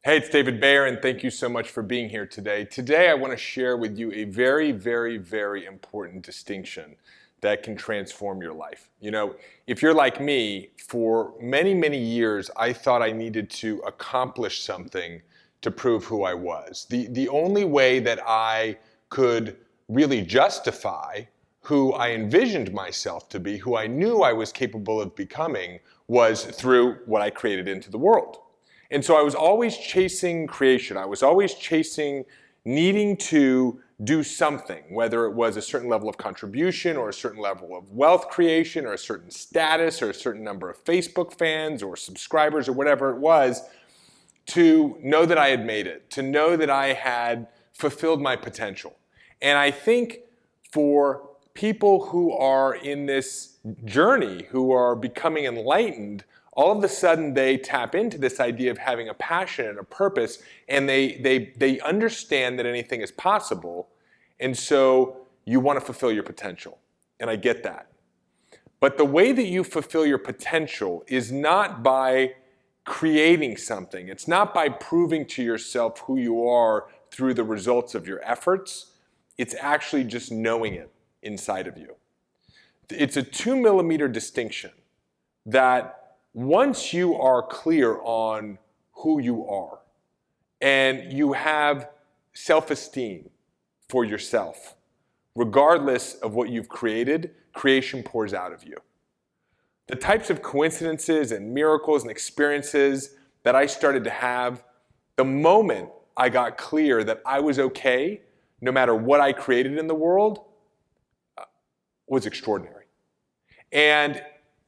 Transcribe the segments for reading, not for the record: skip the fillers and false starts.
Hey, it's David Bayer, and thank you so much for being here today. Today, I want to share with you a very, very, very important distinction that can transform your life. You know, if you're like me, for many, many years, I thought I needed to accomplish something to prove who I was. The only way that I could really justify who I envisioned myself to be, who I knew I was capable of becoming, was through what I created into the world. And so I was always chasing creation. I was always chasing needing to do something, whether it was a certain level of contribution or a certain level of wealth creation or a certain status or a certain number of Facebook fans or subscribers or whatever it was, to know that I had made it, to know that I had fulfilled my potential. And I think for people who are in this journey, who are becoming enlightened, all of a sudden they tap into this idea of having a passion and a purpose, and they understand that anything is possible, and so you want to fulfill your potential. And I get that. But the way that you fulfill your potential is not by creating something. It's not by proving to yourself who you are through the results of your efforts. It's actually just knowing it inside of you. It's a 2-millimeter distinction that once you are clear on who you are and you have self-esteem for yourself, regardless of what you've created, creation pours out of you. The types of coincidences and miracles and experiences that I started to have the moment I got clear that I was okay, no matter what I created in the world, was extraordinary. And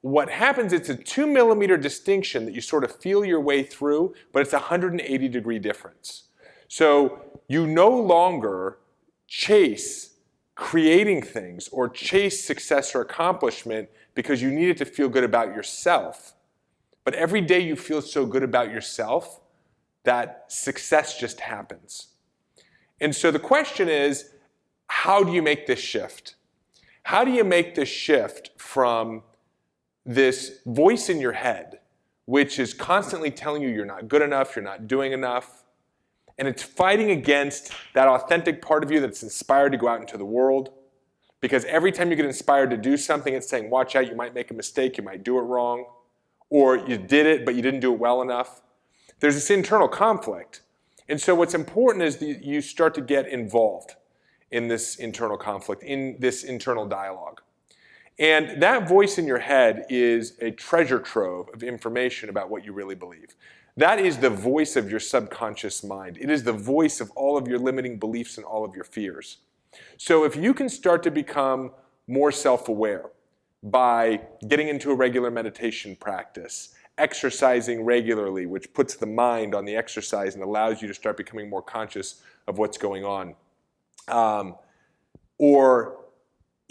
what happens, it's a 2-millimeter distinction that you sort of feel your way through, but it's a 180-degree difference. So you no longer chase creating things or chase success or accomplishment because you needed to feel good about yourself. But every day you feel so good about yourself that success just happens. And so the question is, how do you make this shift? How do you make this shift from this voice in your head, which is constantly telling you you're not good enough, you're not doing enough, and it's fighting against that authentic part of you that's inspired to go out into the world? Because every time you get inspired to do something, it's saying, watch out, you might make a mistake, you might do it wrong, or you did it, but you didn't do it well enough. There's this internal conflict. And so what's important is that you start to get involved in this internal conflict, in this internal dialogue. And that voice in your head is a treasure trove of information about what you really believe. That is the voice of your subconscious mind. It is the voice of all of your limiting beliefs and all of your fears. So if you can start to become more self-aware by getting into a regular meditation practice, exercising regularly, which puts the mind on the exercise and allows you to start becoming more conscious of what's going on, or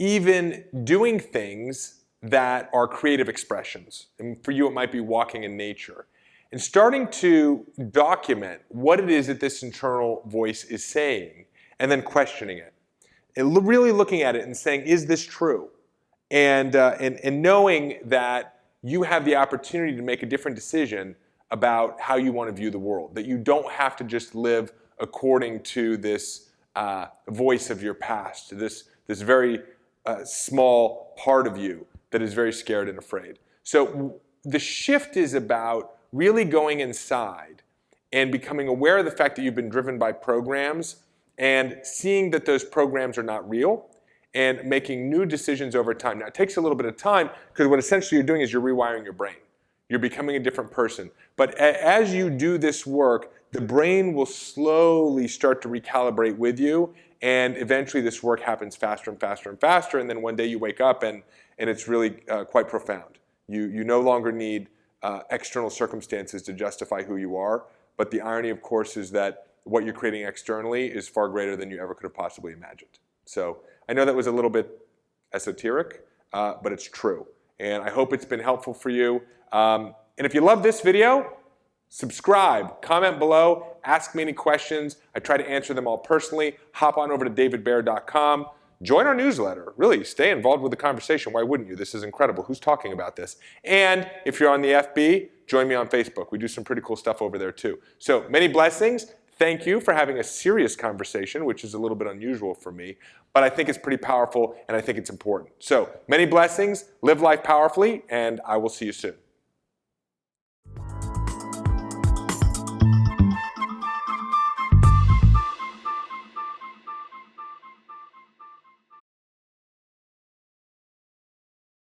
even doing things that are creative expressions. And for you, it might be walking in nature. And starting to document what it is that this internal voice is saying, and then questioning it. And really looking at it and saying, is this true? And knowing that you have the opportunity to make a different decision about how you want to view the world. That you don't have to just live according to this voice of your past, this very small part of you that is very scared and afraid. So the shift is about really going inside and becoming aware of the fact that you've been driven by programs and seeing that those programs are not real and making new decisions over time. Now, it takes a little bit of time because what essentially you're doing is you're rewiring your brain. You're becoming a different person. But as you do this work, the brain will slowly start to recalibrate with you, and eventually this work happens faster and faster and faster, and then one day you wake up and it's really quite profound. You no longer need external circumstances to justify who you are, but the irony, of course, is that what you're creating externally is far greater than you ever could have possibly imagined. So I know that was a little bit esoteric, but it's true. And I hope it's been helpful for you. And if you love this video, subscribe, comment below, ask me any questions. I try to answer them all personally. Hop on over to davidbayer.com join our newsletter. Really, stay involved with the conversation. Why wouldn't you? This is incredible. Who's talking about this? And if you're on the FB, join me on Facebook. We do some pretty cool stuff over there too. So many blessings. Thank you for having a serious conversation, which is a little bit unusual for me, but I think it's pretty powerful and I think it's important. So many blessings, live life powerfully, and I will see you soon.